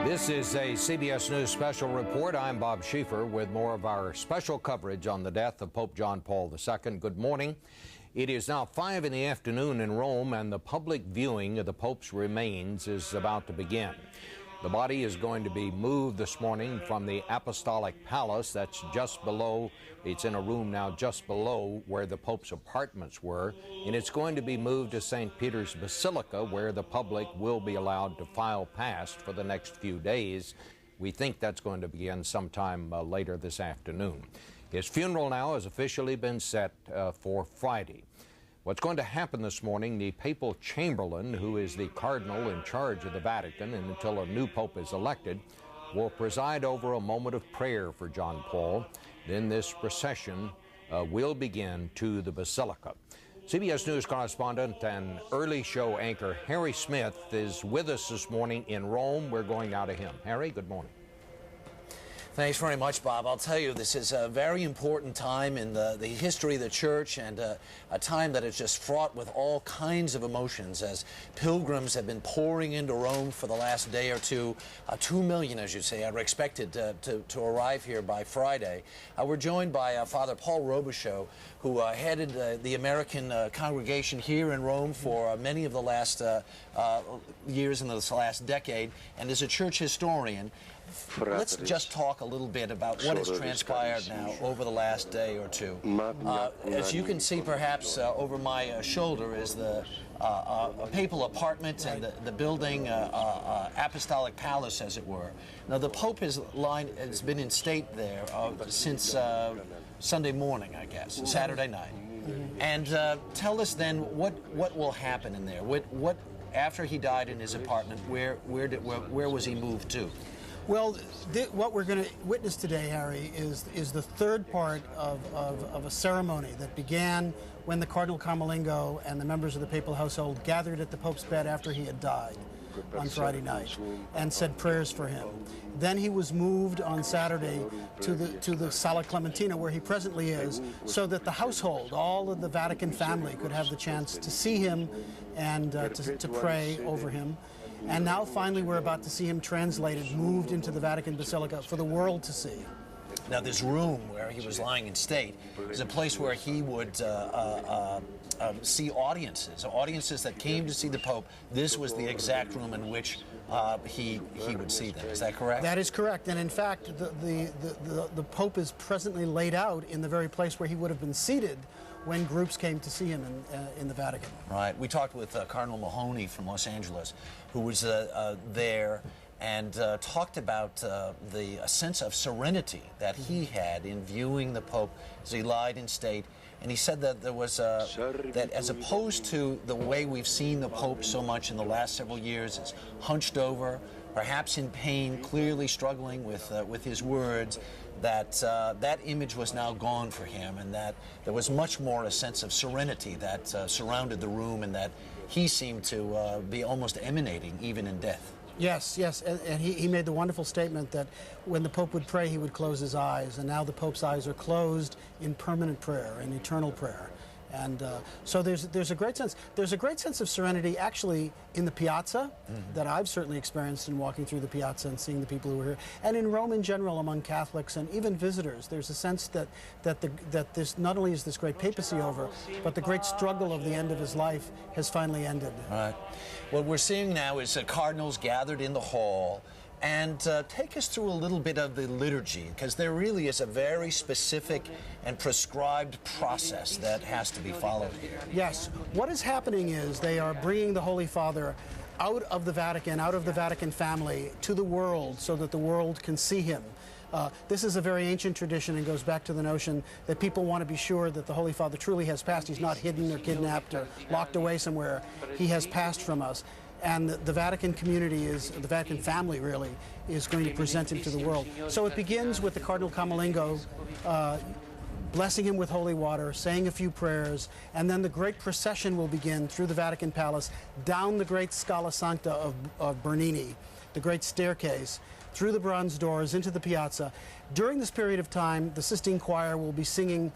This is a CBS News special report. I'm Bob Schieffer with more of our special coverage on the death of Pope John Paul II. Good morning. It is now 5 in the afternoon in Rome, and the public viewing of the Pope's remains is about to begin. The body is going to be moved this morning from the Apostolic Palace. That's just below, it's in a room now just below where the Pope's apartments were, and it's going to be moved to St. Peter's Basilica, where the public will be allowed to file past for the next few days. We think that's going to begin sometime later this afternoon. His funeral now has officially been set for Friday. What's going to happen this morning, the papal chamberlain, who is the cardinal in charge of the Vatican and until a new pope is elected, will preside over a moment of prayer for John Paul. Then this procession will begin to the Basilica. CBS News correspondent and early show anchor Harry Smith is with us this morning in Rome. We're going now to him. Harry, good morning. Thanks very much, Bob. I'll tell you, this is a very important time in the history of the church, and a time that is just fraught with all kinds of emotions as pilgrims have been pouring into Rome for the last day or two. 2 million, as you say, are expected to arrive here by Friday. We're joined by Father Paul Robichaud, who headed the American congregation here in Rome for many of the last years in this last decade, and is a church historian. Let's just talk a little bit about what has transpired now over the last day or two. As you can see, perhaps over my shoulder is the a papal apartment and the building, Apostolic Palace, as it were. Now, the Pope has been in state there since Sunday morning, I guess, Saturday night. And tell us then what will happen in there. What after he died in his apartment, where was he moved to? Well, what we're going to witness today, Harry, is the third part of a ceremony that began when the Cardinal Camerlengo and the members of the papal household gathered at the Pope's bed after he had died on Friday night and said prayers for him. Then he was moved on Saturday to the Sala Clementina, where he presently is, so that the household, all of the Vatican family, could have the chance to see him and to pray over him. And now, finally, we're about to see him translated, moved into the Vatican Basilica for the world to see. Now, this room where he was lying in state is a place where he would see audiences that came to see the Pope. This was the exact room in which he would see them. Is that correct? That is correct. And in fact, the Pope is presently laid out in the very place where he would have been seated when groups came to see him in the Vatican. Right. We talked with Cardinal Mahoney from Los Angeles, who was there, and talked about the sense of serenity that he had in viewing the Pope as he lied in state. And he said that there was that as opposed to the way we've seen the Pope so much in the last several years, is hunched over, perhaps in pain, clearly struggling with his words, that image was now gone for him, and that there was much more a sense of serenity that surrounded the room, and that he seemed to be almost emanating even in death. Yes, yes, and he made the wonderful statement that when the Pope would pray, he would close his eyes, and now the Pope's eyes are closed in permanent prayer, in eternal prayer. And so there's a great sense of serenity actually in the piazza that I've certainly experienced in walking through the piazza and seeing the people who were here, and in Rome in general among Catholics and even visitors. There's a sense that this not only is this great papacy over, but the great struggle of the end of his life has finally ended. Right. What we're seeing now is cardinals gathered in the hall. And take us through a little bit of the liturgy, because there really is a very specific and prescribed process that has to be followed here. Yes. What is happening is they are bringing the Holy Father out of the Vatican family, to the world, so that the world can see him. This is a very ancient tradition and goes back to the notion that people want to be sure that the Holy Father truly has passed. He's not hidden or kidnapped or locked away somewhere. He has passed from us. And the Vatican community the Vatican family really, is going to present him to the world. So it begins with the Cardinal Camerlengo blessing him with holy water, saying a few prayers, and then the great procession will begin through the Vatican Palace, down the great Scala Sancta of Bernini, the great staircase, through the bronze doors into the piazza. During this period of time, the Sistine Choir will be singing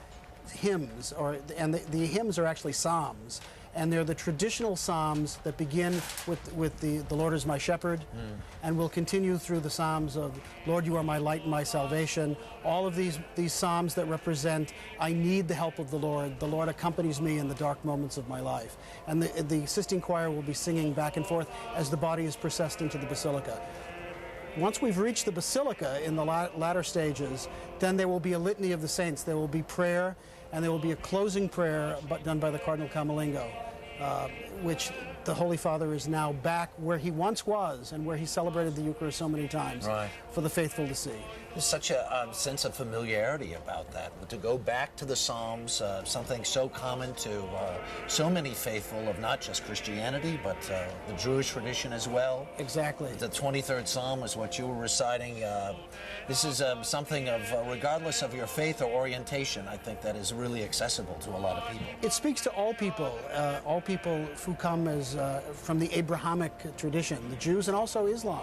hymns, and the hymns are actually psalms. And they're the traditional psalms that begin with the Lord is my shepherd, and will continue through the psalms of Lord, you are my light and my salvation. All of these psalms that represent I need the help of the Lord accompanies me in the dark moments of my life. And the assisting choir will be singing back and forth as the body is processed into the basilica. Once we've reached the basilica in the latter stages, then there will be a litany of the saints. There will be prayer, and there will be a closing prayer done by the Cardinal Camerlengo, which the Holy Father is now back where he once was and where he celebrated the Eucharist so many times for the faithful to see. There's such a sense of familiarity about that. To go back to the Psalms, something so common to so many faithful of not just Christianity, but the Jewish tradition as well. Exactly. The 23rd Psalm is what you were reciting. This is something of, regardless of your faith or orientation, I think that is really accessible to a lot of people. It speaks to all people who come as from the Abrahamic tradition. The Jews and also Islam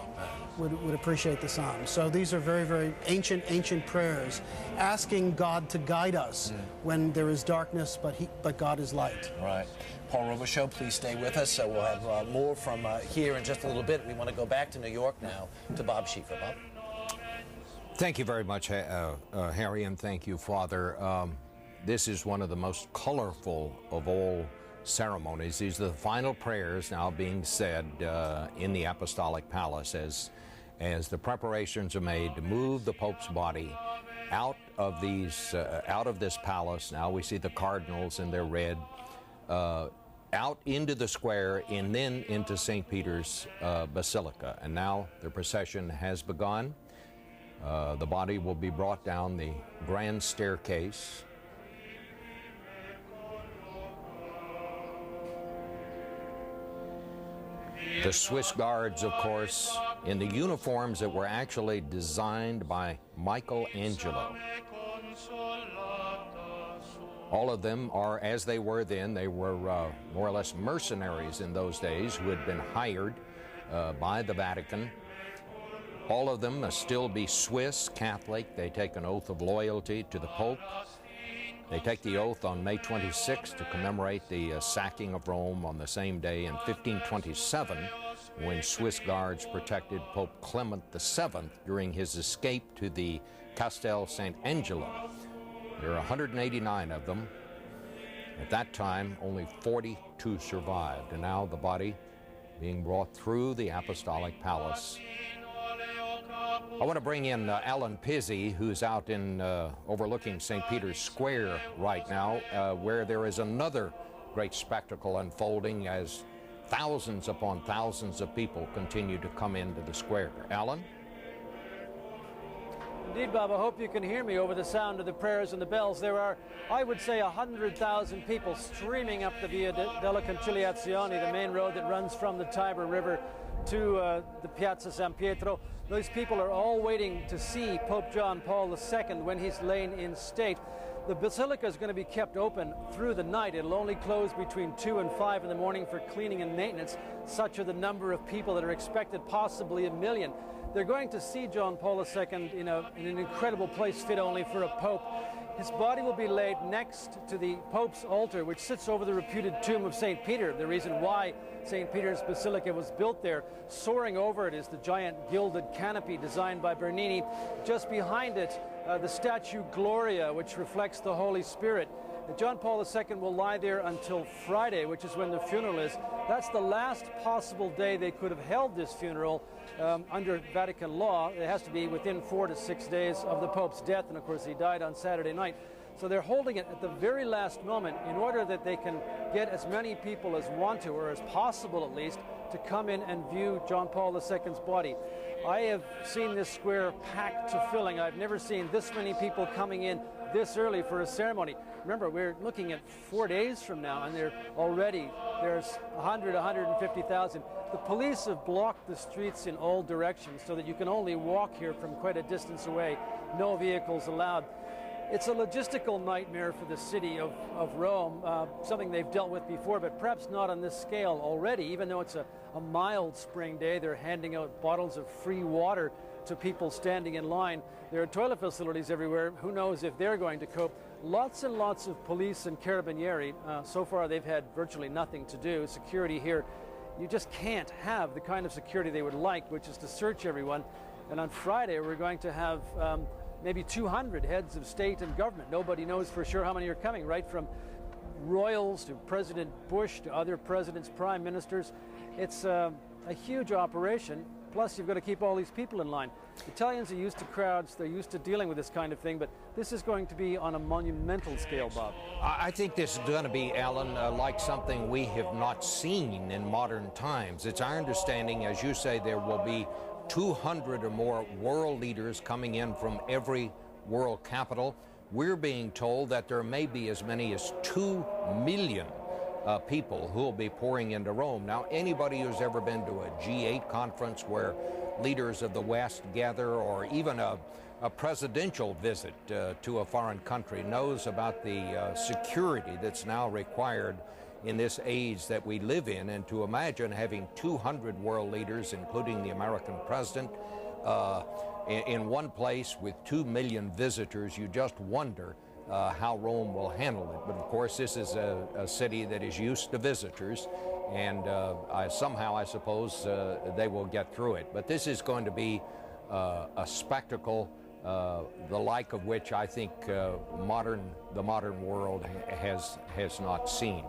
would appreciate the Psalms. So these are very, very ancient prayers, asking God to guide us when there is darkness, but God is light. Right. Paul Robichaud, please stay with us. We'll have more from here in just a little bit. We want to go back to New York now to Bob Schieffer. Bob? Thank you very much, Harry, and thank you, Father. This is one of the most colorful of all ceremonies. These are the final prayers now being said in the Apostolic Palace as the preparations are made to move the Pope's body out of this palace. Now we see the cardinals in their red, out into the square and then into St. Peter's Basilica. And now the procession has begun. The body will be brought down the grand staircase. The Swiss Guards, of course, in the uniforms that were actually designed by Michelangelo. All of them are, as they were then, they were more or less mercenaries in those days who had been hired by the Vatican. All of them must still be Swiss Catholic. They take an oath of loyalty to the Pope. They take the oath on May 26 to commemorate the sacking of Rome on the same day in 1527, when Swiss Guards protected Pope Clement VII during his escape to the Castel Sant'Angelo. There are 189 of them. At that time, only 42 survived, and now the body being brought through the Apostolic Palace. I want to bring in Alan Pizzi, who's out in overlooking St. Peter's Square right now, where there is another great spectacle unfolding as thousands upon thousands of people continue to come into the square. Alan? Indeed, Bob, I hope you can hear me over the sound of the prayers and the bells. There are, I would say, 100,000 people streaming up the Via della Conciliazione, the main road that runs from the Tiber River to the Piazza San Pietro. Those people are all waiting to see Pope John Paul II when he's lain in state. The basilica is going to be kept open through the night. It'll only close between 2 and 5 in the morning for cleaning and maintenance. Such are the number of people that are expected, possibly 1 million. They're going to see John Paul II in an incredible place fit only for a pope. His body will be laid next to the Pope's altar, which sits over the reputed tomb of St. Peter. The reason why St. Peter's Basilica was built there. Soaring over it is the giant gilded canopy designed by Bernini. Just behind it, the statue Gloria, which reflects the Holy Spirit. John Paul II will lie there until Friday, which is when the funeral is. That's the last possible day they could have held this funeral under Vatican law. It has to be within 4 to 6 days of the Pope's death, and of course he died on Saturday night. So they're holding it at the very last moment in order that they can get as many people as want to, or as possible at least, to come in and view John Paul II's body. I have seen this square packed to filling. I've never seen this many people coming in this early for a ceremony. Remember, we're looking at 4 days from now, and there's 100, 150,000. The police have blocked the streets in all directions so that you can only walk here from quite a distance away. No vehicles allowed. It's a logistical nightmare for the city of Rome, something they've dealt with before, but perhaps not on this scale already. Even though it's a mild spring day, they're handing out bottles of free water to people standing in line. There are toilet facilities everywhere. Who knows if they're going to cope? Lots and lots of police and carabinieri. So far they've had virtually nothing to do. Security here, you just can't have the kind of security they would like, which is to search everyone. And on Friday we're going to have maybe 200 heads of state and government. Nobody knows for sure how many are coming, right from royals to President Bush to other presidents, prime ministers. It's a huge operation. Plus, you've got to keep all these people in line. Italians are used to crowds. They're used to dealing with this kind of thing, but this is going to be on a monumental scale, Bob. I think this is going to be, Alan, like something we have not seen in modern times. It's our understanding, as you say, there will be 200 or more world leaders coming in from every world capital. We're being told that there may be as many as 2 million people who will be pouring into Rome. Now, anybody who's ever been to a G8 conference where leaders of the West gather, or even a presidential visit to a foreign country, knows about the security that's now required in this age that we live in. And to imagine having 200 world leaders, including the American president, in one place with 2 million visitors, you just wonder how Rome will handle it. But of course, this is a city that is used to visitors, and somehow I suppose they will get through it. But this is going to be a spectacle, the like of which I think the modern world has not seen.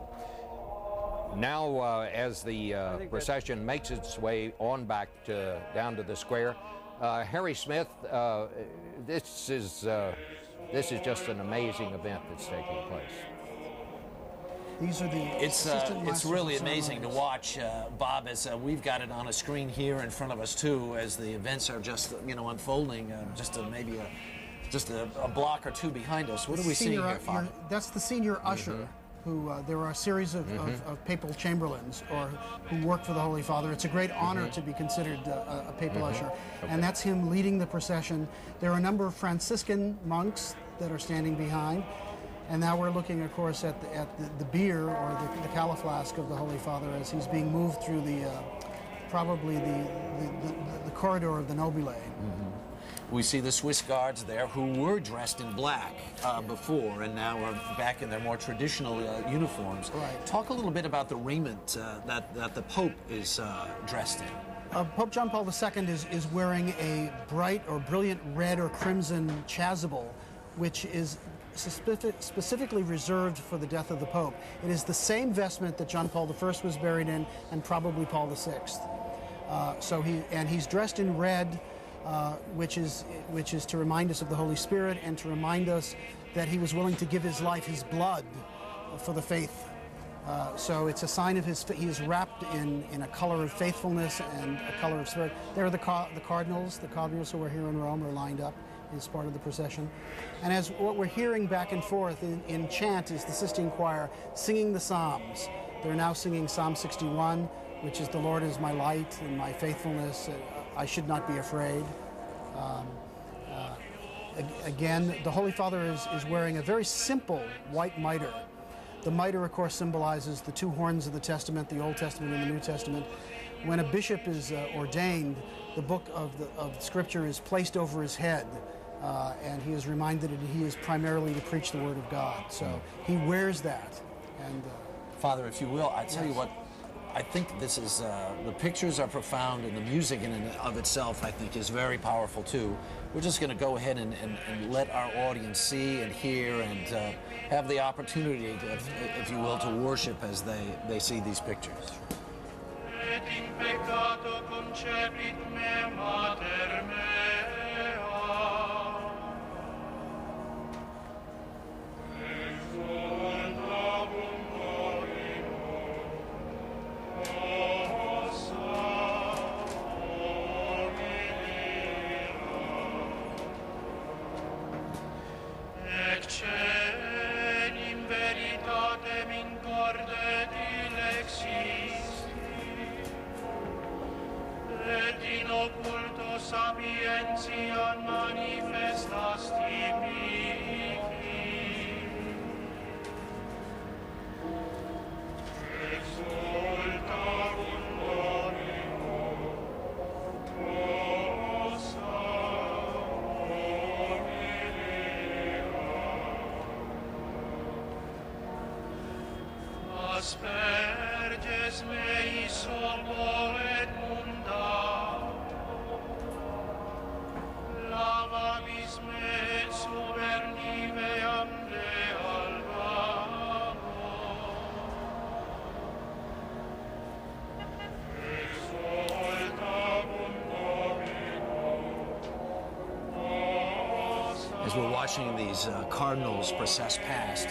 Now, as the procession makes its way on back down to the square, Harry Smith, this is just an amazing event that's taking place. These are the it's really amazing to watch, Bob, as we've got it on a screen here in front of us too, as the events are just unfolding, just a block or two behind us. What are we seeing here, Father? That's the senior usher. Who there are a series of papal chamberlains or who work for the Holy Father. It's a great honor to be considered a papal usher, and that's him leading the procession. There are a number of Franciscan monks that are standing behind, and now we're looking, of course, at the bier or the califlask of the Holy Father as he's being moved through the probably the corridor of the Nobile. We see the Swiss guards there who were dressed in black before and now are back in their more traditional uniforms. Right. Talk a little bit about the raiment that the Pope is dressed in. Pope John Paul II is wearing a bright or brilliant red or crimson chasuble, which is specifically reserved for the death of the Pope. It is the same vestment that John Paul I was buried in, and probably Paul VI. He's dressed in red, which is to remind us of the Holy Spirit and to remind us that he was willing to give his life, his blood, for the faith. So it's a sign of he is wrapped in a color of faithfulness and a color of spirit. There are the cardinals who are here in Rome are lined up as part of the procession. And as what we're hearing back and forth in chant is the Sistine Choir singing the Psalms. They're now singing Psalm 61, which is "The Lord is my light and my faithfulness. I should not be afraid." Again, the Holy Father is wearing a very simple white mitre. The mitre, of course, symbolizes the two horns of the Testament, the Old Testament and the New Testament. When a bishop is ordained, the book of Scripture is placed over his head, and he is reminded that he is primarily to preach the Word of God. So he wears that. And Father, if you will, I tell you what, I think this is, the pictures are profound, and the music in and of itself, I think, is very powerful too. We're just going to go ahead and let our audience see and hear and have the opportunity, if you will, to worship as they see these pictures. Et in peccato concepit me mater mea. Exultabum Domino, ossa omnia. Ecce in veritatem in corde dilexis, et in occulto sapientia manifestasti mihi. Exultabum Domino, ossa omnia. leges mei sobo et munda, lavabis me et superniveam de albamo, exaltabum Domino, As we're watching these cardinals process past,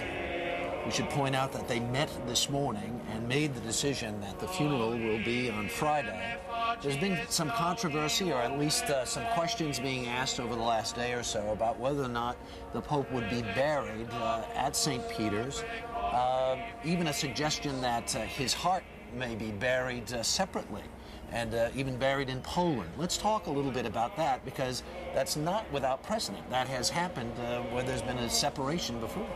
we should point out that they met this morning and made the decision that the funeral will be on Friday. There's been some controversy, or at least some questions being asked over the last day or so about whether or not the Pope would be buried at St. Peter's. Even a suggestion that his heart may be buried separately, and even buried in Poland. Let's talk a little bit about that, because that's not without precedent. That has happened where there's been a separation before.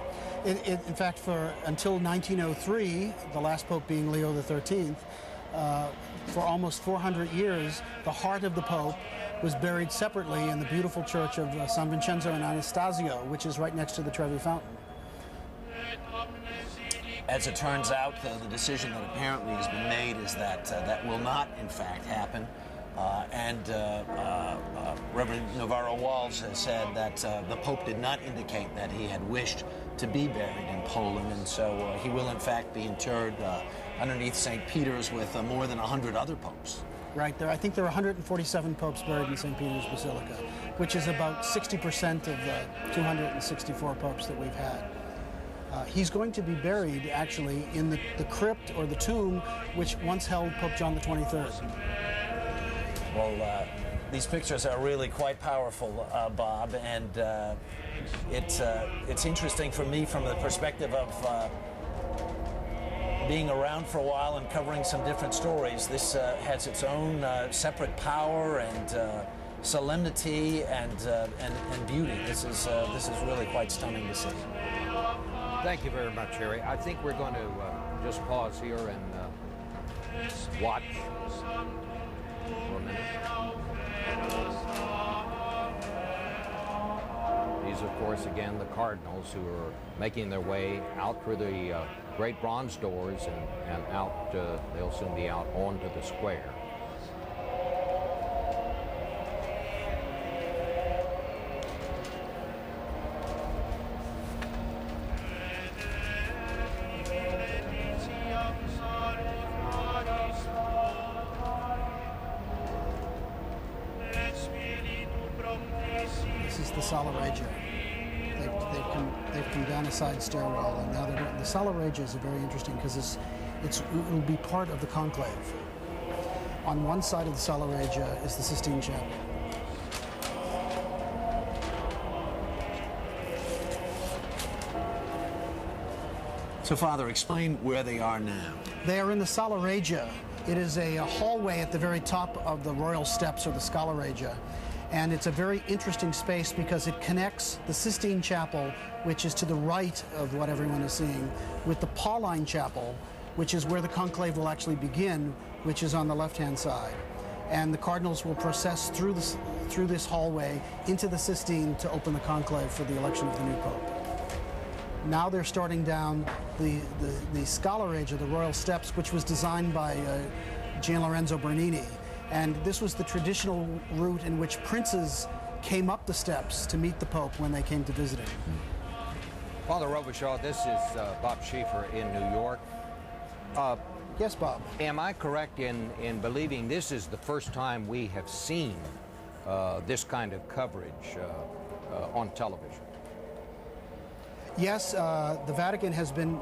In fact, until 1903, the last pope being Leo XIII, for almost 400 years, the heart of the Pope was buried separately in the beautiful church of San Vincenzo and Anastasio, which is right next to the Trevi Fountain. As it turns out, the decision that apparently has been made is that that will not, in fact, happen. Reverend Navarro Walls has said that the Pope did not indicate that he had wished to be buried in Poland, and so he will, in fact, be interred underneath St. Peter's with more than 100 other popes. Right there, I think there are 147 popes buried in St. Peter's Basilica, which is about 60% of the 264 popes that we've had. He's going to be buried, actually, in the crypt or the tomb which once held Pope John the 23rd. Well, these pictures are really quite powerful, Bob, and it's interesting for me from the perspective of being around for a while and covering some different stories. This has its own separate power and solemnity and beauty. This is really quite stunning to see. Thank you very much, Harry. I think we're going to just pause here and watch for a minute. These, of course, again, the cardinals who are making their way out through the great bronze doors and out, they'll soon be out onto the square. This is the Sala Regia. They've come down a side stairwell, and now they're doing, the Sala Regia is very interesting because it will be part of the conclave. On one side of the Sala Regia is the Sistine Chapel. So, Father, explain where they are now. They are in the Sala Regia. It is a hallway at the very top of the royal steps, or the Scala Regia. And it's a very interesting space because it connects the Sistine Chapel, which is to the right of what everyone is seeing, with the Pauline Chapel, which is where the conclave will actually begin, which is on the left-hand side. And the cardinals will process through this hallway into the Sistine to open the conclave for the election of the new pope. Now they're starting down the Scala Regia, the royal steps, which was designed by Gian Lorenzo Bernini. And this was the traditional route in which princes came up the steps to meet the Pope when they came to visit him. Father Robichaud, this is Bob Schieffer in New York. Yes, Bob. Am I correct in believing this is the first time we have seen this kind of coverage on television? Yes, the Vatican has been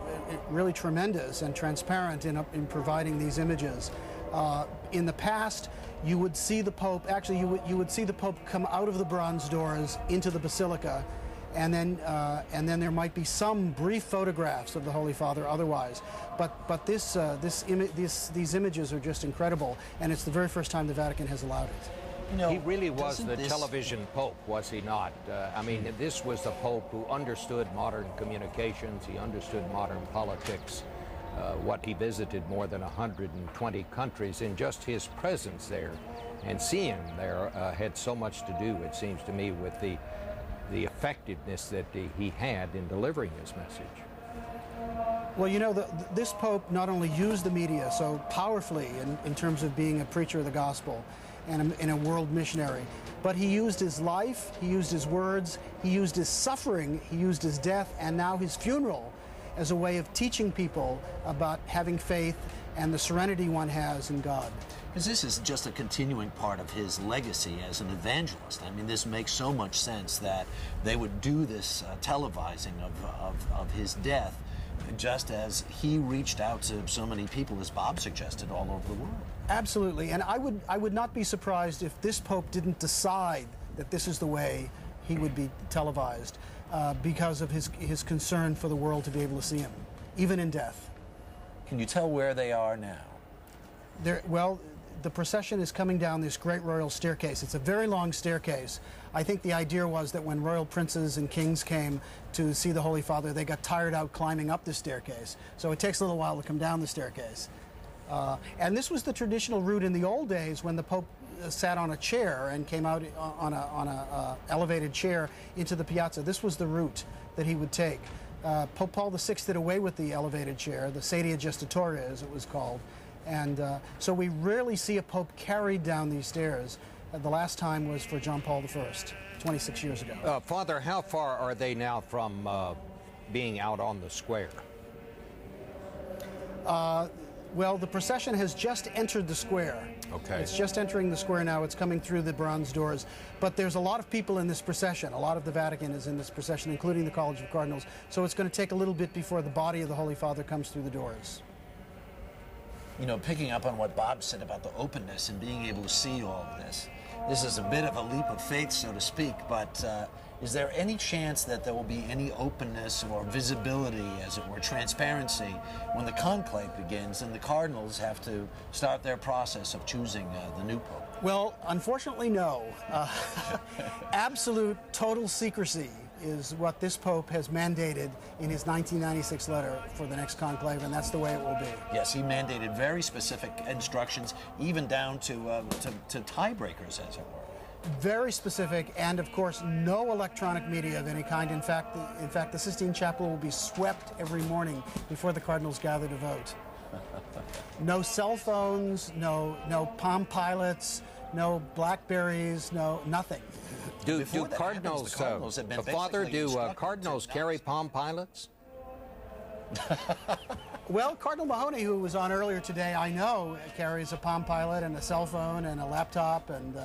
really tremendous and transparent in providing these images. In the past, you would see the Pope, actually you would see the Pope come out of the bronze doors into the Basilica, and then there might be some brief photographs of the Holy Father otherwise. But these images are just incredible, and it's the very first time the Vatican has allowed it. You know, he really was the television Pope, was he not? I mean, this was the Pope who understood modern communications, he understood modern politics. What he visited more than 120 countries, in just his presence there and seeing there had so much to do, it seems to me, with the effectiveness that he had in delivering his message. Well, you know, this Pope not only used the media so powerfully in terms of being a preacher of the gospel and a world missionary, but he used his life, he used his words, he used his suffering, he used his death, and now his funeral as a way of teaching people about having faith and the serenity one has in God. Because this is just a continuing part of his legacy as an evangelist. I mean, this makes so much sense that they would do this televising of his death, just as he reached out to so many people, as Bob suggested, all over the world. Absolutely, and I would not be surprised if this Pope didn't decide that this is the way he would be televised, because of his concern for the world to be able to see him, even in death. Can you tell where they are now? Well, the procession is coming down this great royal staircase. It's a very long staircase. I think the idea was that when royal princes and kings came to see the Holy Father, they got tired out climbing up the staircase. So it takes a little while to come down the staircase. And this was the traditional route in the old days when the Pope sat on a chair and came out on a elevated chair into the piazza. This was the route that he would take. Pope Paul VI did away with the elevated chair, the sedia gestatoria as it was called. And so we rarely see a pope carried down these stairs. The last time was for John Paul I, 26 years ago. Father, how far are they now from being out on the square? Well, the procession has just entered the square. Okay. It's just entering the square now. It's coming through the bronze doors. But there's a lot of people in this procession. A lot of the Vatican is in this procession, including the College of Cardinals. So it's going to take a little bit before the body of the Holy Father comes through the doors. You know, picking up on what Bob said about the openness and being able to see all of this, this is a bit of a leap of faith, so to speak, but is there any chance that there will be any openness or visibility, as it were, transparency, when the conclave begins and the cardinals have to start their process of choosing the new pope? Well, unfortunately, no. Absolute, total secrecy is what this Pope has mandated in his 1996 letter for the next conclave, and that's the way it will be. Yes, he mandated very specific instructions, even down to tiebreakers, as it were. Very specific, and of course, no electronic media of any kind. In fact, the Sistine Chapel will be swept every morning before the cardinals gather to vote. No cell phones, no Palm Pilots, no Blackberries, no nothing. Do cardinals, Father, do cardinals carry Palm Pilots? Well, Cardinal Mahoney, who was on earlier today, I know carries a Palm Pilot and a cell phone and a laptop, and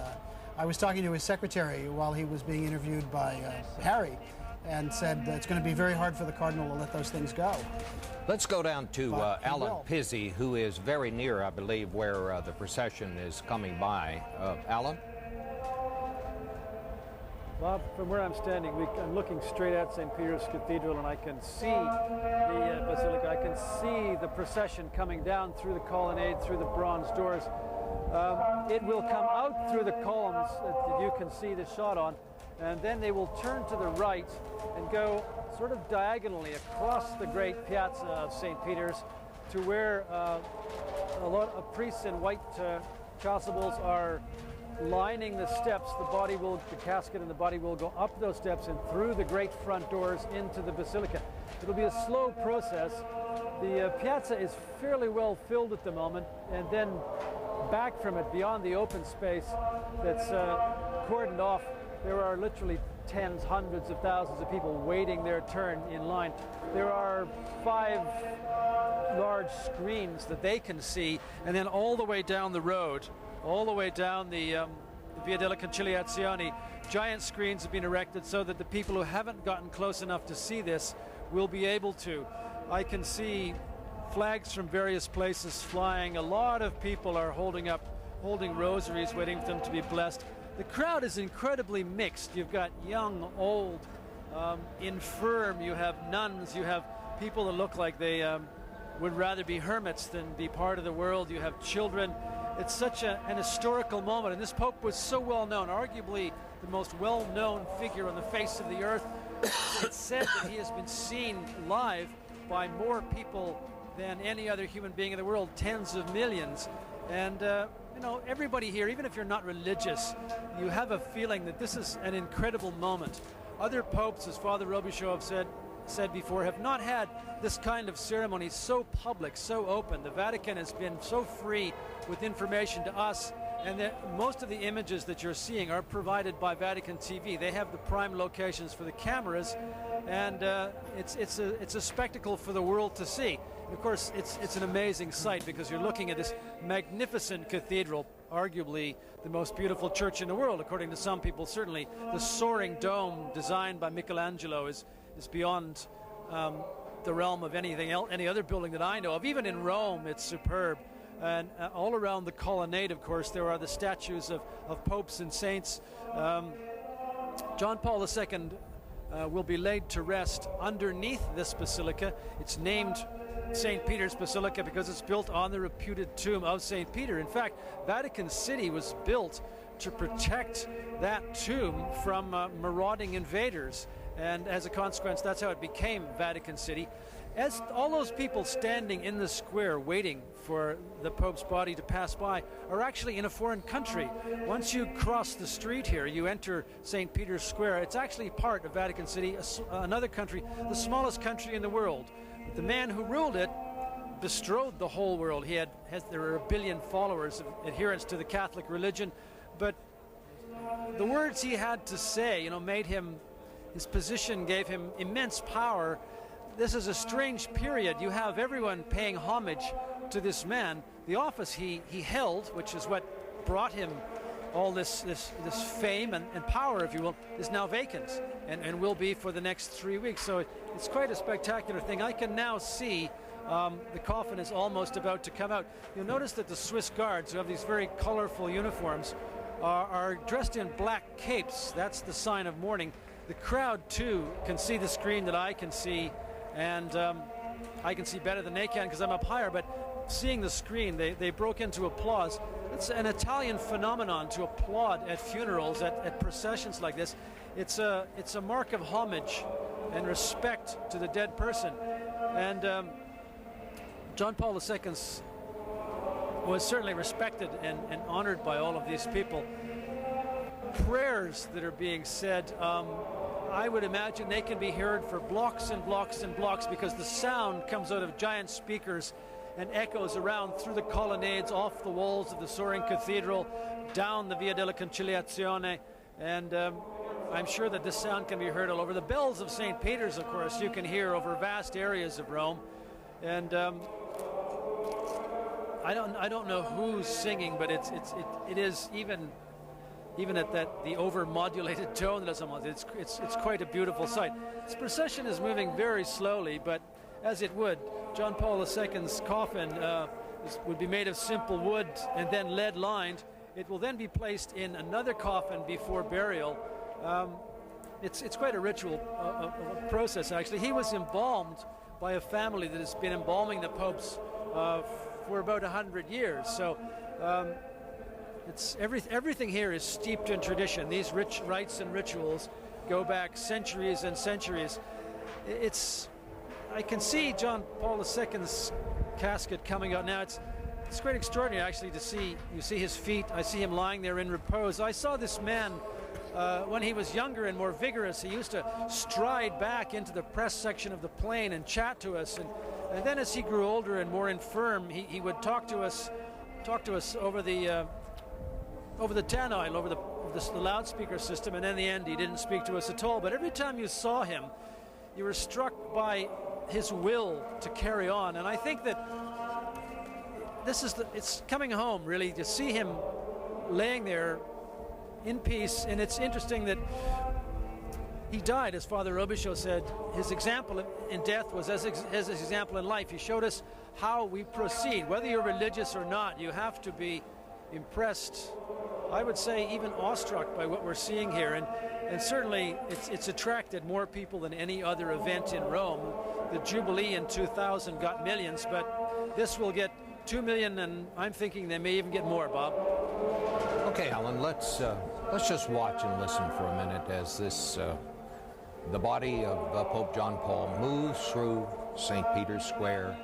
I was talking to his secretary while he was being interviewed by Harry, and said that it's going to be very hard for the Cardinal to let those things go. Let's go down to Alan Pizzi, who is very near, I believe, where the procession is coming by. Alan? Bob, from where I'm standing, I'm looking straight at St. Peter's Cathedral, and I can see the basilica. I can see the procession coming down through the colonnade, through the bronze doors. It will come out through the columns that you can see the shot on, and then they will turn to the right and go sort of diagonally across the great piazza of St. Peter's to where a lot of priests in white chasubles are lining the steps. The casket and the body will go up those steps and through the great front doors into the basilica. It'll be a slow process. The piazza is fairly well filled at the moment, and then back from it, beyond the open space that's cordoned off, there are literally tens, hundreds of thousands of people waiting their turn in line. There are 5 large screens that they can see, and then all the way down the road, all the way down the Via della Conciliazione, giant screens have been erected so that the people who haven't gotten close enough to see this will be able to. I can see flags from various places flying. A lot of people are holding rosaries, waiting for them to be blessed. The crowd is incredibly mixed. You've got young, old, infirm, you have nuns, you have people that look like they would rather be hermits than be part of the world. You have children. It's such an historical moment, and this Pope was so well known, arguably the most well-known figure on the face of the earth. It's said that he has been seen live by more people than any other human being in the world, tens of millions. And you know, everybody here, even if you're not religious, you have a feeling that this is an incredible moment. Other popes, as Father Robichaud have said, said before, have not had this kind of ceremony so public, so open. The Vatican has been so free with information to us, and most of the images that you're seeing are provided by Vatican TV. They have the prime locations for the cameras, and it's a spectacle for the world to see. Of course, it's an amazing sight because you're looking at this magnificent cathedral, arguably the most beautiful church in the world, according to some people. Certainly, the soaring dome designed by Michelangelo is beyond the realm of anything else, any other building that I know of. Even in Rome, it's superb. And all around the colonnade, of course, there are the statues of popes and saints. John Paul II will be laid to rest underneath this basilica. It's named St. Peter's Basilica because it's built on the reputed tomb of St. Peter. In fact, Vatican City was built to protect that tomb from marauding invaders. And as a consequence, that's how it became Vatican City. As all those people standing in the square waiting for the Pope's body to pass by are actually in a foreign country. Once you cross the street here, you enter St. Peter's Square. It's actually part of Vatican City, another country, the smallest country in the world. The man who ruled it bestrode the whole world. There were 1 billion followers, adherents to the Catholic religion, but the words he had to say, made him, his position gave him immense power. This is a strange period. You have everyone paying homage to this man. The office he held, which is what brought him all this fame and power, if you will, is now vacant and will be for the next 3 weeks. So it's quite a spectacular thing. I can now see the coffin is almost about to come out. You'll notice that the Swiss guards, who have these very colorful uniforms, are dressed in black capes. That's the sign of mourning. The crowd, too, can see the screen that I can see, and I can see better than they can because I'm up higher, but seeing the screen, they broke into applause. It's an Italian phenomenon to applaud at funerals, at processions like this. It's a mark of homage and respect to the dead person. And John Paul II was certainly respected and honored by all of these people. Prayers that are being said, I would imagine they can be heard for blocks and blocks and blocks because the sound comes out of giant speakers and echoes around through the colonnades, off the walls of the soaring cathedral, down the Via della Conciliazione, and I'm sure that this sound can be heard all over. The bells of St. Peter's, of course, you can hear over vast areas of Rome, and I don't know who's singing, but it is even at the over-modulated tone that it's quite a beautiful sight. This procession is moving very slowly, but as it would, John Paul II's coffin would be made of simple wood and then lead-lined. It will then be placed in another coffin before burial. It's quite a ritual process, actually. He was embalmed by a family that has been embalming the popes for about 100 years. So everything here is steeped in tradition. These rich rites and rituals go back centuries and centuries. I can see John Paul II's casket coming out now. It's quite extraordinary, actually, to see. You see his feet. I see him lying there in repose. I saw this man when he was younger and more vigorous. He used to stride back into the press section of the plane and chat to us. And then as he grew older and more infirm, he would talk to us over the tannoy, over the loudspeaker system. And in the end, he didn't speak to us at all. But every time you saw him, you were struck by his will to carry on. And I think that it's coming home, really, to see him laying there in peace. And it's interesting that he died, as Father Robichaud said. His example in death was as his example in life. He showed us how we proceed. Whether you're religious or not, you have to be impressed, I would say even awestruck by what we're seeing here. And certainly it's attracted more people than any other event in Rome. The Jubilee in 2000 got millions, but this will get 2 million, and I'm thinking they may even get more, Bob. Okay, Alan, let's just watch and listen for a minute as the body of Pope John Paul moves through St. Peter's Square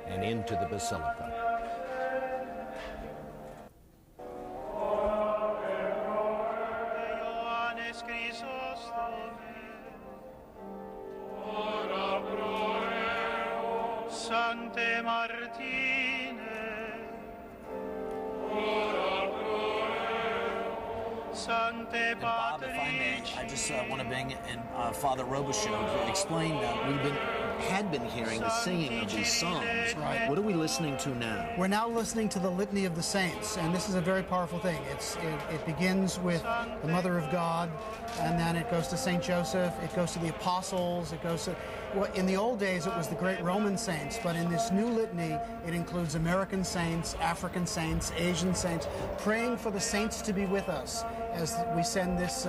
and into the Basilica. Ioannes Chrysostom. Sancte Martine, Sancte And Bob, if I may, Patrice, I just want to bring in Father Robichaud to explain that we had been hearing the singing of these psalms. Right. What are we listening to now? We're now listening to the Litany of the Saints, and this is a very powerful thing. It begins with the Mother of God, and then it goes to Saint Joseph, it goes to the Apostles, it goes to... Well, in the old days, it was the great Roman saints, but in this new litany, it includes American saints, African saints, Asian saints, praying for the saints to be with us as we send this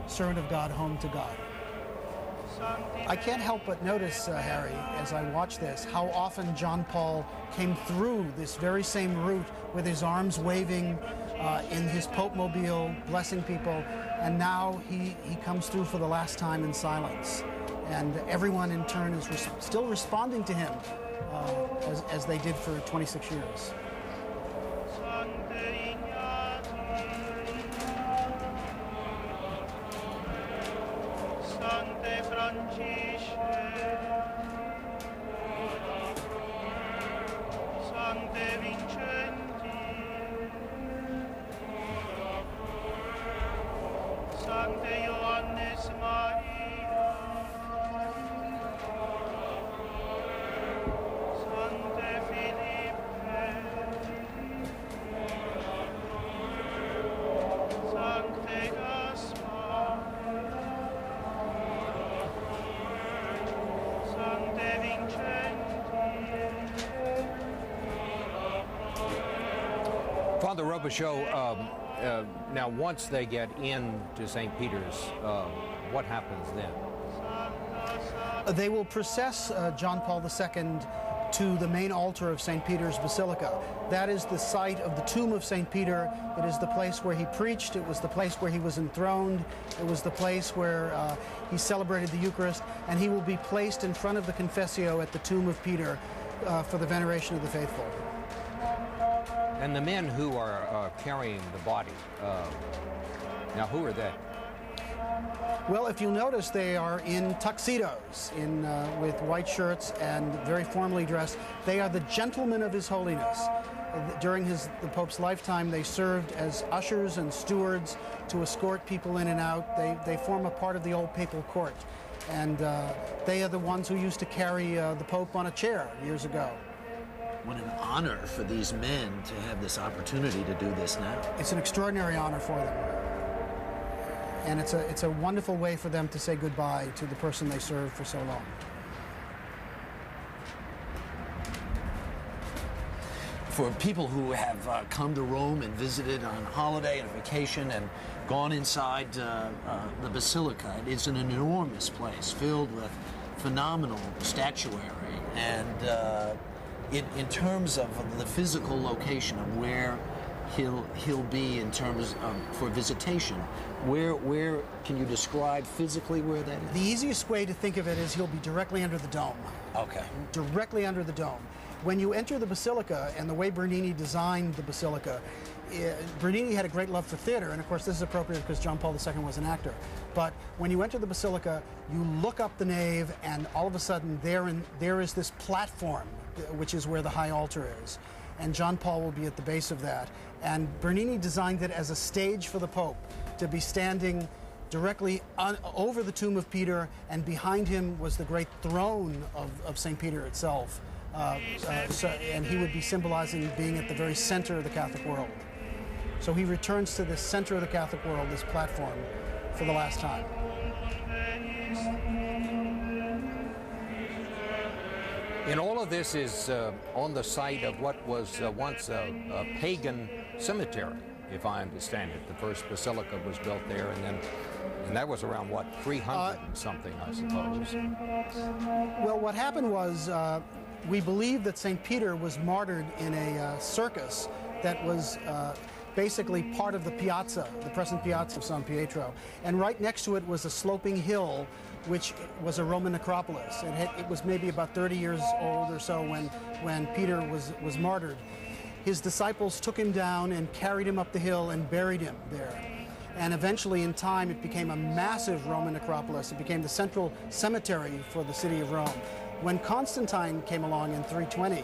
servant of God home to God. I can't help but notice, Harry, as I watch this, how often John Paul came through this very same route with his arms waving in his Pope Mobile, blessing people, and now he comes through for the last time in silence. And everyone in turn is still responding to him as they did for 26 years. Sancte Francisce, Sancte Vincenti, Sancte Ioannes Maria, Sancte Filippe, Sancte Gaspar, Sancte Vincenti. Father Robichaud, now once they get into St. Peter's, what happens then? They will process John Paul II to the main altar of St. Peter's Basilica. That is the site of the tomb of St. Peter. It is the place where he preached. It was the place where he was enthroned. It was the place where he celebrated the Eucharist. And he will be placed in front of the Confessio at the tomb of Peter for the veneration of the faithful. And the men who are carrying the body, now who are they? Well, if you notice, they are in tuxedos, with white shirts and very formally dressed. They are the gentlemen of His Holiness. During the Pope's lifetime, they served as ushers and stewards to escort people in and out. They form a part of the old papal court. And they are the ones who used to carry the Pope on a chair years ago. What an honor for these men to have this opportunity to do this now. It's an extraordinary honor for them. And it's a wonderful way for them to say goodbye to the person they served for so long. For people who have come to Rome and visited on holiday and vacation and gone inside the Basilica, it is an enormous place filled with phenomenal statuary. And in terms of the physical location of where he'll be in terms of for visitation, where can you describe physically where that is? The easiest way to think of it is he'll be directly under the dome. Okay. Directly under the dome. When you enter the Basilica, and the way Bernini designed the Basilica, Bernini had a great love for theater, and of course this is appropriate because John Paul II was an actor. But when you enter the Basilica, you look up the nave, and all of a sudden there is this platform, which is where the high altar is. And John Paul will be at the base of that. And Bernini designed it as a stage for the Pope to be standing directly over the tomb of Peter, and behind him was the great throne of St. Peter itself. And he would be symbolizing being at the very center of the Catholic world. So he returns to the center of the Catholic world, this platform, for the last time. And all of this is on the site of what was once a pagan cemetery, if I understand it. The first basilica was built there, and that was around, what, 300 and something, I suppose. Well, what happened was we believe that St. Peter was martyred in a circus that was basically part of the piazza, the present piazza of San Pietro. And right next to it was a sloping hill, which was a Roman necropolis. It was maybe about 30 years old or so when Peter was martyred. His disciples took him down and carried him up the hill and buried him there. And eventually, in time, it became a massive Roman necropolis. It became the central cemetery for the city of Rome. When Constantine came along in 320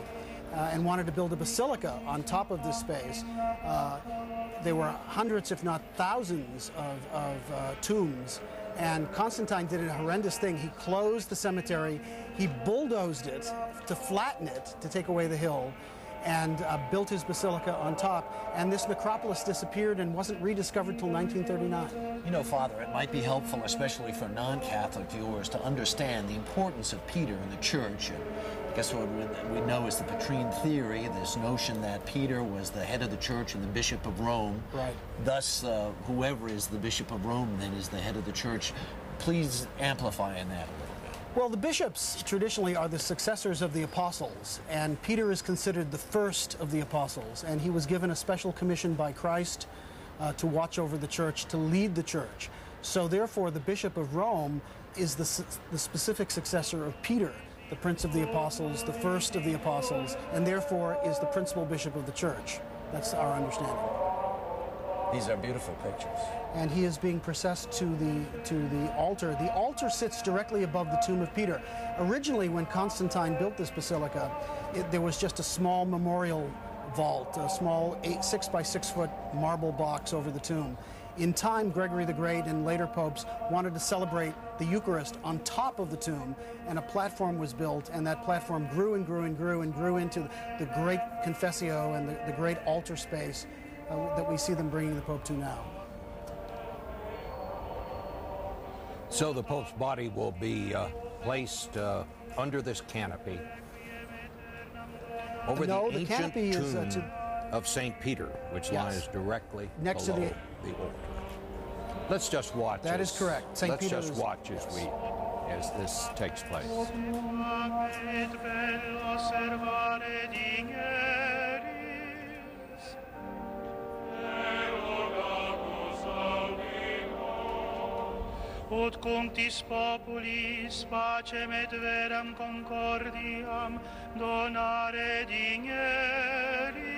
and wanted to build a basilica on top of this space, there were hundreds, if not thousands, of tombs. And Constantine did a horrendous thing. He closed the cemetery, he bulldozed it to flatten it, to take away the hill, and built his basilica on top. And this necropolis disappeared and wasn't rediscovered till 1939. You know, Father, it might be helpful, especially for non-Catholic viewers, to understand the importance of Peter in the Church. I guess what we know is the Petrine theory, this notion that Peter was the head of the Church and the Bishop of Rome. Right. Thus, whoever is the Bishop of Rome then is the head of the Church. Please amplify on that a little bit. Well, the bishops traditionally are the successors of the apostles, and Peter is considered the first of the apostles, and he was given a special commission by Christ to watch over the church, to lead the church. So therefore, the Bishop of Rome is the specific successor of Peter, the Prince of the Apostles, the first of the apostles, and therefore is the principal bishop of the church. That's our understanding. These are beautiful pictures. And he is being processed to the altar. The altar sits directly above the tomb of Peter. Originally, when Constantine built this basilica, there was just a small memorial vault, a small 6 by 6 foot marble box over the tomb. In time, Gregory the Great and later popes wanted to celebrate the Eucharist on top of the tomb, and a platform was built, and that platform grew and grew and grew and grew into the great confessio and the great altar space that we see them bringing the Pope to now. So the Pope's body will be placed under this canopy over No, the the ancient canopy is, tomb of St. Peter, which Yes. lies directly Next to below the altar. Let's just watch. That is correct. St. Let's Peter just is- watch as this takes place. Et bello servare digneris. Ut cunctis populis pacem et veram concordiam donare digneris.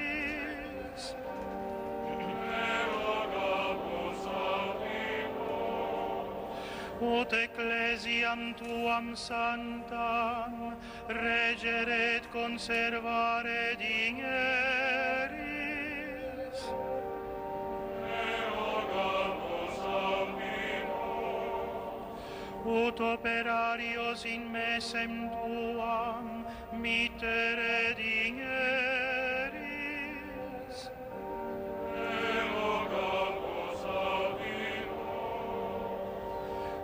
Ut ecclesiam tuam santam regere et conservare digneris. Ut operarios in mesem tuam mittere digneris.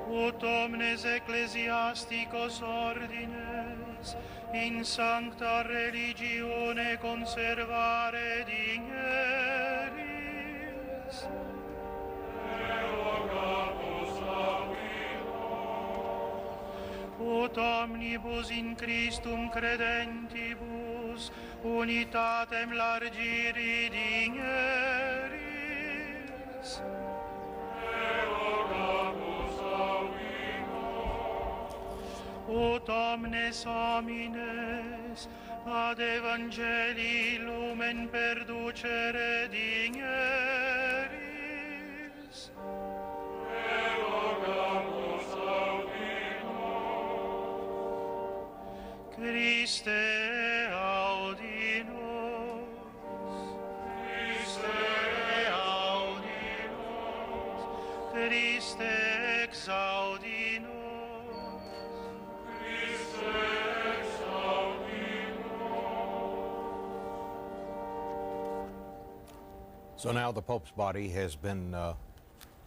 Ut omnes ecclesiasticos ordines in sancta religione conservare digneris. Ut omnibus in Christum credentibus unitatem largiri digneris. Ut omnes homines ad Evangelii lumen perducere digneris. Christe audi nos. Christe audi nos. Christe exaudi nos. Christe exaudi nos. So now the Pope's body has been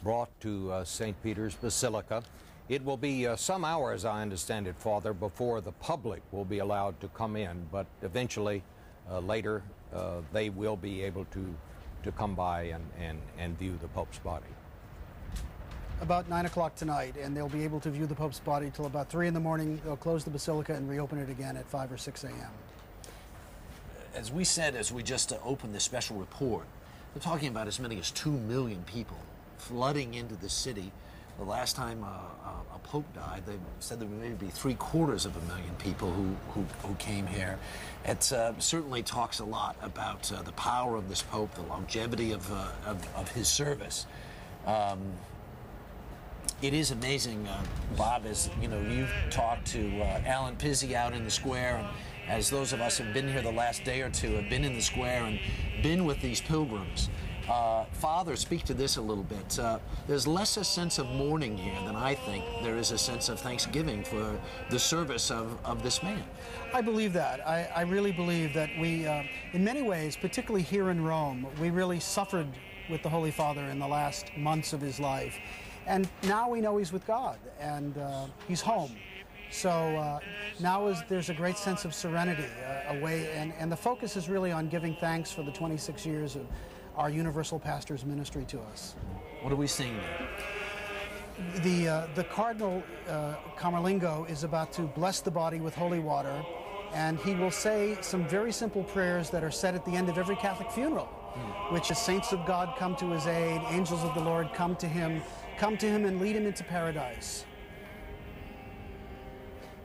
brought to St. Peter's Basilica. It will be some hours, I understand it, Father, before the public will be allowed to come in, but eventually, later, they will be able to come by and view the Pope's body. About 9 o'clock tonight, and they'll be able to view the Pope's body till about 3 in the morning. They'll close the basilica and reopen it again at 5 or 6 a.m. As we said, as we just opened this special report, we're talking about as many as 2 million people flooding into the city. The last time a pope died, they said there would maybe be 750,000 people who came here. It certainly talks a lot about the power of this pope, the longevity of his service. It is amazing, Bob, as you know, you've talked to Alan Pizzi out in the square, and as those of us who have been here the last day or two have been in the square and been with these pilgrims. Father, speak to this a little bit. There's less a sense of mourning here than I think there is a sense of thanksgiving for the service of this man. I believe that. I really believe that we, in many ways, particularly here in Rome, we really suffered with the Holy Father in the last months of his life. And now we know he's with God, and he's home. So now there's a great sense of serenity, and the focus is really on giving thanks for the 26 years of our Universal Pastor's ministry to us. What are we seeing there? The Cardinal Camerlengo is about to bless the body with holy water, and he will say some very simple prayers that are said at the end of every Catholic funeral, which is, saints of God come to his aid, angels of the Lord come to him and lead him into paradise.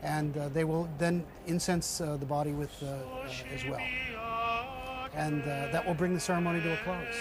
And they will then incense the body with as well. And that will bring the ceremony to a close.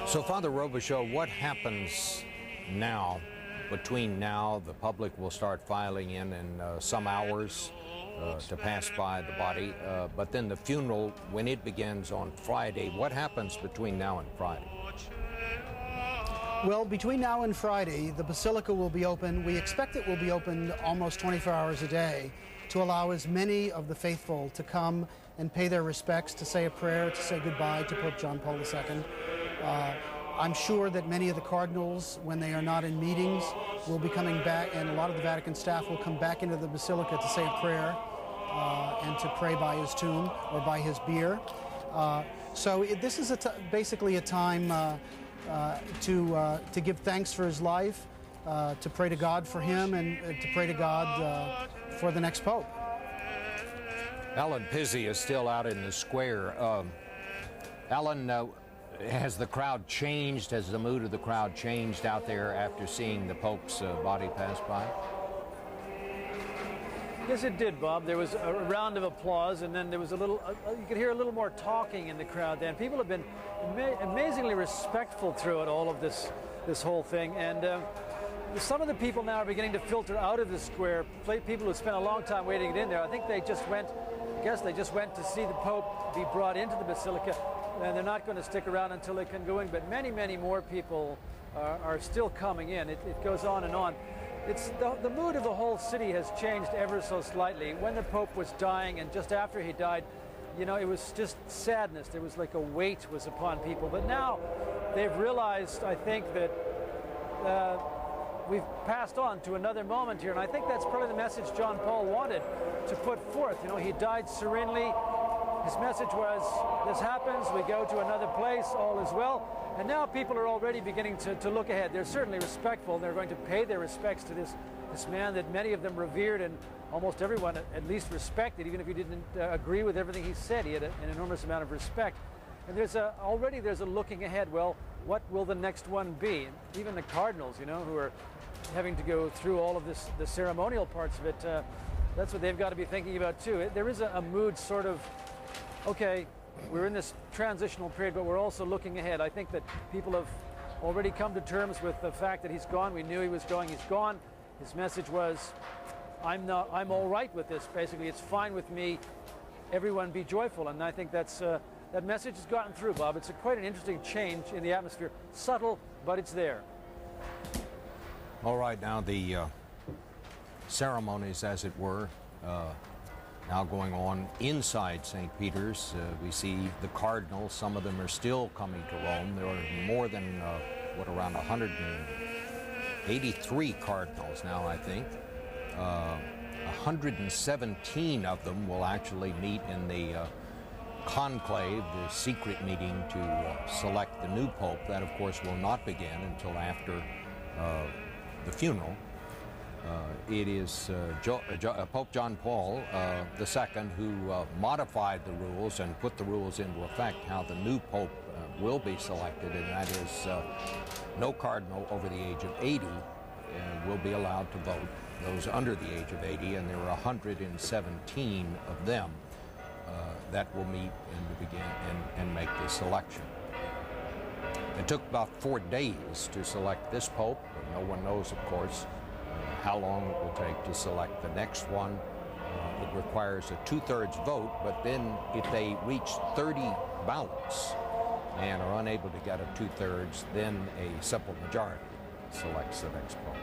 So, Father Robichaud, what happens now? Between now, the public will start filing in some hours to pass by the body. But then the funeral, when it begins on Friday, what happens between now and Friday? Well, between now and Friday, the Basilica will be open. We expect it will be open almost 24 hours a day to allow as many of the faithful to come and pay their respects, to say a prayer, to say goodbye to Pope John Paul II. I'm sure that many of the cardinals, when they are not in meetings, will be coming back, and a lot of the Vatican staff will come back into the Basilica to say a prayer and to pray by his tomb or by his bier. This is basically a time to give thanks for his life, to pray to God for him, and to pray to God for the next Pope. Alan Pizzi is still out in the square. Alan, has the crowd changed? Has the mood of the crowd changed out there after seeing the Pope's body pass by? Yes, it did, Bob. There was a round of applause, and then there was a little, you could hear a little more talking in the crowd then. People have been amazingly respectful throughout all of this whole thing, and some of the people now are beginning to filter out of the square, people who spent a long time waiting to get in there. I think they just went to see the Pope be brought into the Basilica, and they're not going to stick around until they can go in, but many, many more people are still coming in. It goes on and on. It's the mood of the whole city has changed ever so slightly. When the Pope was dying and just after he died, you know, it was just sadness. There was like a weight was upon people. But now they've realized, I think, that we've passed on to another moment here, and I think that's probably the message John Paul wanted to put forth. You know, he died serenely. His message was, this happens, we go to another place, all is well. And now people are already beginning to look ahead. They're certainly respectful. They're going to pay their respects to this man that many of them revered, and almost everyone at least respected, even if you didn't agree with everything he said. He had an enormous amount of respect. And already there's a looking ahead. Well, what will the next one be? And even the cardinals, you know, who are having to go through all of the ceremonial parts of it, That's what they've got to be thinking about too. There is a mood sort of, okay, we're in this transitional period, but we're also looking ahead. I think that people have already come to terms with the fact that he's gone. We knew he was going, he's gone. His message was, I'm all right with this, basically. It's fine with me. Everyone be joyful. And I think that's, that message has gotten through, Bob. It's quite an interesting change in the atmosphere. Subtle, but it's there. All right, now the ceremonies, as it were, now going on inside St. Peter's. We see the cardinals. Some of them are still coming to Rome. There are more than, around 183 cardinals now, I think. 117 of them will actually meet in the conclave, the secret meeting to select the new pope. That, of course, will not begin until after the funeral. It is Pope John Paul II who modified the rules and put the rules into effect how the new pope will be selected, and that is no cardinal over the age of 80 will be allowed to vote. Those under the age of 80, and there are 117 of them that will meet and begin and make the selection. It took about 4 days to select this pope. No one knows, of course, how long it will take to select the next one. It requires a 2/3 vote, but then if they reach 30 ballots and are unable to get a 2/3, then a simple majority selects the next pope.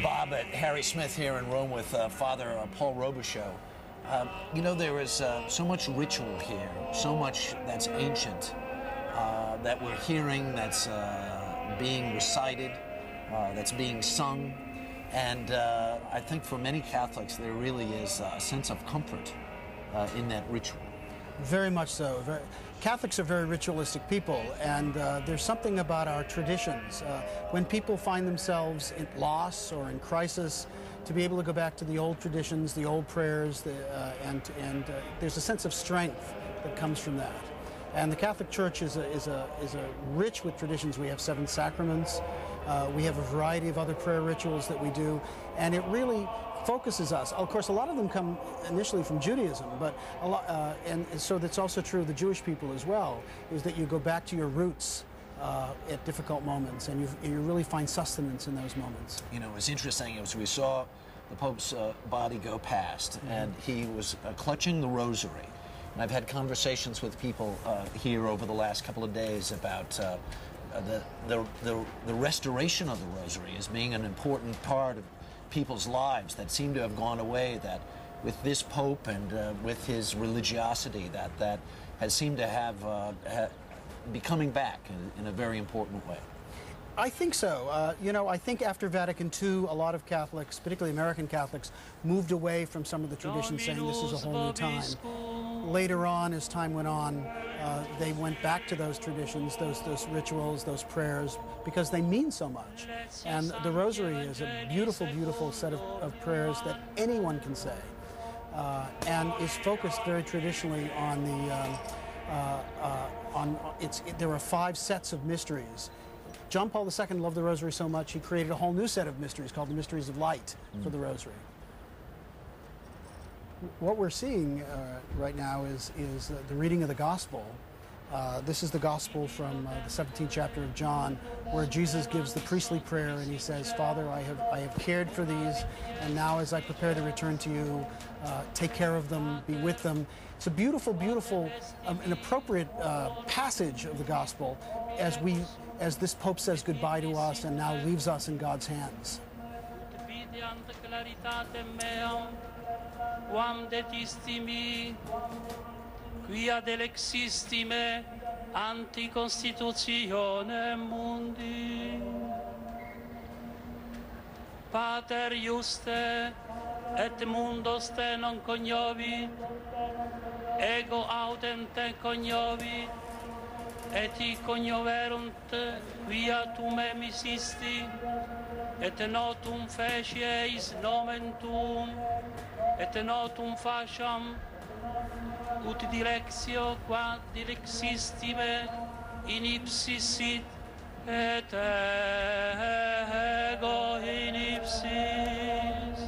Bob, at Harry Smith here in Rome with Father Paul Robichaud. You know, there is so much ritual here, so much that's ancient, that we're hearing, that's being recited, that's being sung. And I think for many Catholics, there really is a sense of comfort in that ritual. Very much so. Catholics are very ritualistic people, and there's something about our traditions. When people find themselves in loss or in crisis, to be able to go back to the old traditions, the old prayers, and there's a sense of strength that comes from that. And the Catholic Church is rich with traditions. We have 7 sacraments. We have a variety of other prayer rituals that we do, and it really focuses us. Of course, a lot of them come initially from Judaism, but and so that's also true of the Jewish people as well, is that you go back to your roots at difficult moments, and you really find sustenance in those moments. You know, it's interesting as we saw the Pope's body go past, and he was clutching the rosary. And I've had conversations with people here over the last couple of days about the restoration of the rosary as being an important part of people's lives that seem to have gone away, that with this Pope and with his religiosity that has seemed to have be coming back in a very important way. I think so. You know, I think after Vatican II, a lot of Catholics, particularly American Catholics, moved away from some of the traditions, saying this is a whole new time. Later on, as time went on, they went back to those traditions, those rituals, those prayers, because they mean so much. And the Rosary is a beautiful, beautiful set of prayers that anyone can say, and is focused very traditionally on there are 5 sets of mysteries. John Paul II loved the Rosary so much, he created a whole new set of mysteries called the Mysteries of Light for the Rosary. What we're seeing right now is the reading of the Gospel. This is the Gospel from the 17th chapter of John, where Jesus gives the priestly prayer, and he says, "Father, I have cared for these, and now as I prepare to return to you, take care of them, be with them." It's a beautiful, beautiful, an appropriate passage of the Gospel as this Pope says goodbye to us and now leaves us in God's hands. Quam detisti mi, quia delexisti me, anti constitutione mundi. Pater juste, et mundos te non cognovi, ego autem te cognovi, et i cognoverunt quia tu me misisti, et notum fecieis nomen tuum, et notum faciam ut dilexio qua dilexistime in ipsis sit, et ego in ipsis,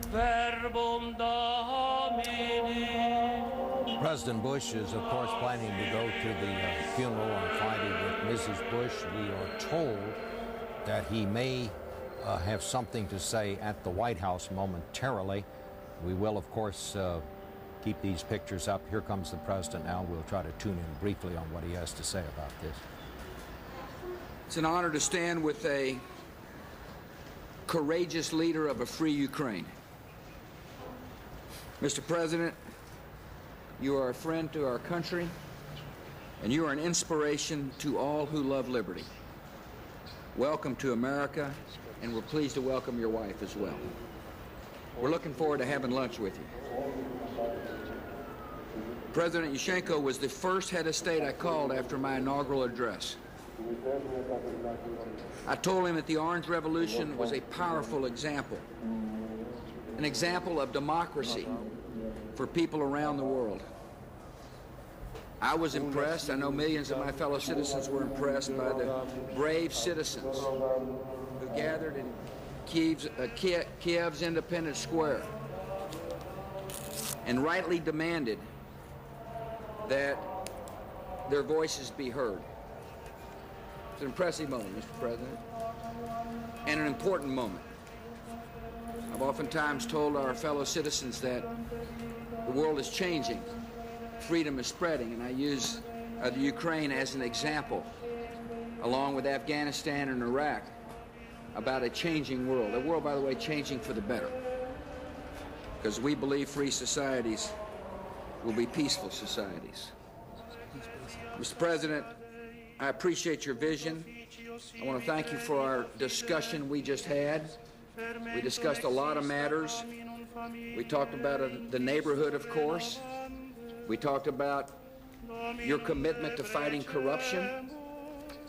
verbum Domini. President Bush is, of course, planning to go to the funeral on Friday with Mrs. Bush. We are told that he may have something to say at the White House momentarily. We will, of course, keep these pictures up. Here comes the president now. We'll try to tune in briefly on what he has to say about this. It's an honor to stand with a courageous leader of a free Ukraine. Mr. President, you are a friend to our country, and you are an inspiration to all who love liberty. Welcome to America, and we're pleased to welcome your wife as well. We're looking forward to having lunch with you. President Yushchenko was the first head of state I called after my inaugural address. I told him that the Orange Revolution was a powerful example, an example of democracy for people around the world. I was impressed. I know millions of my fellow citizens were impressed by the brave citizens who gathered in Kiev's Independence Square and rightly demanded that their voices be heard. It's an impressive moment, Mr. President, and an important moment. I've oftentimes told our fellow citizens that the world is changing, freedom is spreading, and I use the Ukraine as an example, along with Afghanistan and Iraq, about a changing world. A world, by the way, changing for the better, because we believe free societies will be peaceful societies. Mr. President, I appreciate your vision. I want to thank you for our discussion we just had. We discussed a lot of matters. We talked about the neighborhood, of course. We talked about your commitment to fighting corruption,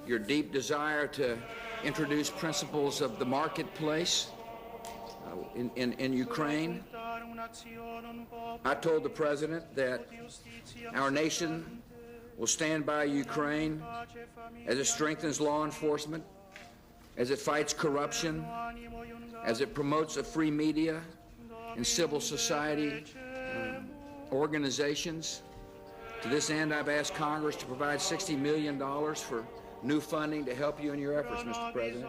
your deep desire to introduce principles of the marketplace in Ukraine. I told the President that our nation will stand by Ukraine as it strengthens law enforcement, as it fights corruption, as it promotes a free media and civil society organizations. To this end, I've asked Congress to provide $60 million for new funding to help you in your efforts, Mr. President.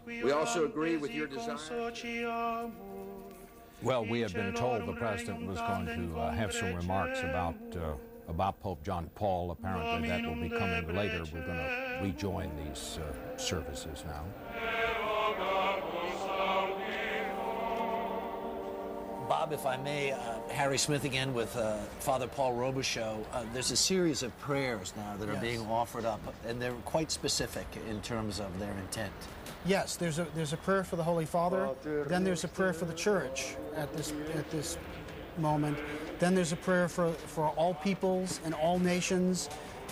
We also agree with your desire. Well, we have been told the president was going to have some remarks about Pope John Paul. Apparently that will be coming later. We're going to rejoin these services now. Bob, if I may, Harry Smith again with Father Paul Robichaux. There's a series of prayers now that are being offered up, and they're quite specific in terms of their intent. Yes, there's a prayer for the Holy Father, then there's a prayer for the Church at this moment, then there's a prayer for all peoples and all nations,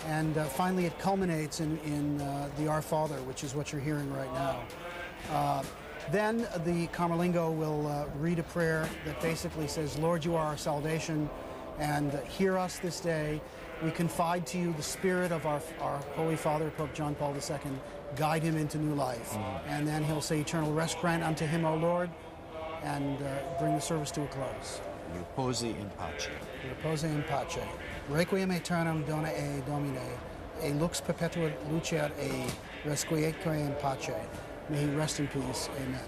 and finally it culminates in the Our Father, which is what you're hearing right now. Then the Camerlengo will read a prayer that basically says, Lord, you are our salvation, and hear us this day. We confide to you the spirit of our Holy Father, Pope John Paul II. Guide him into new life. And then he'll say, eternal rest grant unto him, O Lord, and bring the service to a close. Repose in pace. Repose in pace. Requiem aeternam dona e Domine, e lux perpetua luceat e resquiesque in pace. May he rest in peace. Amen.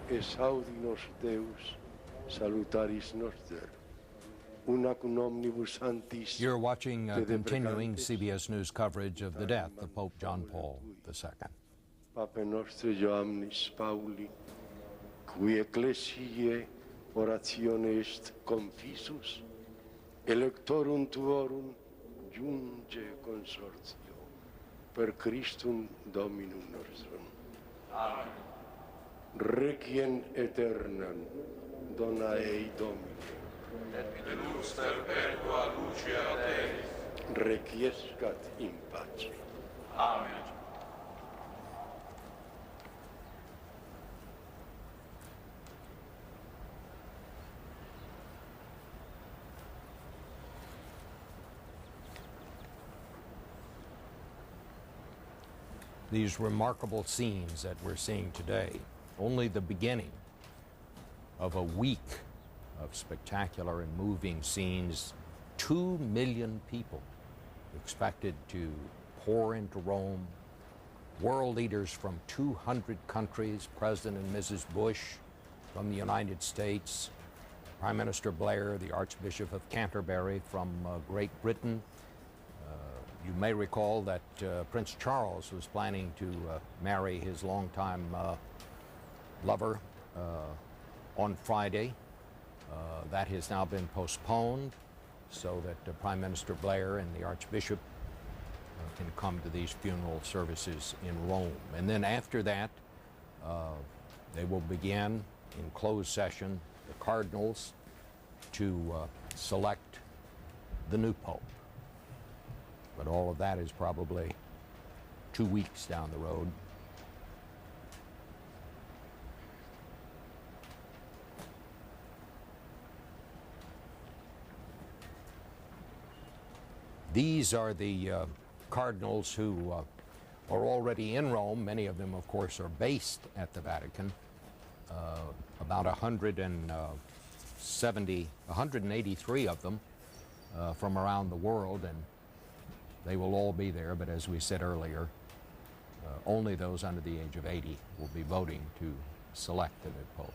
Esaudinos Deus, salutaris noster. Una cum omnibus antis. You're watching continuing CBS News coverage of the death of Pope John Paul II. Pape nostre Ioannis Pauli, qui ecclesiae oratione est confisus, electorum tuorum junge consortio, per Christum Dominum nostrum. Amen. Requiem aeternam dona ei Domini. Et lux perpetua lucia Dei. Requiescat in pace. Amen. These remarkable scenes that we're seeing today, only the beginning of a week of spectacular and moving scenes. 2 million people expected to pour into Rome. World leaders from 200 countries, President and Mrs. Bush from the United States, Prime Minister Blair, the Archbishop of Canterbury from Great Britain. You may recall that Prince Charles was planning to marry his longtime lover on Friday. That has now been postponed so that Prime Minister Blair and the Archbishop can come to these funeral services in Rome. And then after that, they will begin in closed session, the cardinals, to select the new pope. But all of that is probably 2 weeks down the road. These are the cardinals who are already in Rome. Many of them, of course, are based at the Vatican. About 183 of them from around the world, and they will all be there, but as we said earlier, only those under the age of 80 will be voting to select the new pope.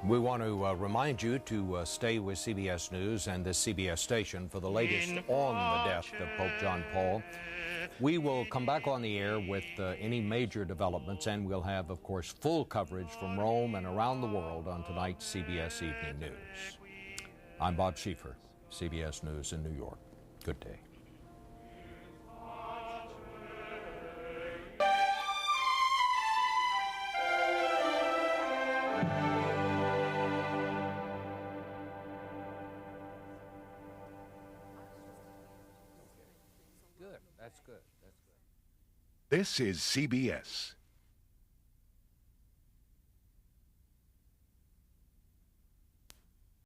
We want to remind you to stay with CBS News and the CBS station for the latest on the death of Pope John Paul. We will come back on the air with any major developments, and we'll have, of course, full coverage from Rome and around the world on tonight's CBS Evening News. I'm Bob Schieffer, CBS News in New York. Good day. That's good. This is CBS.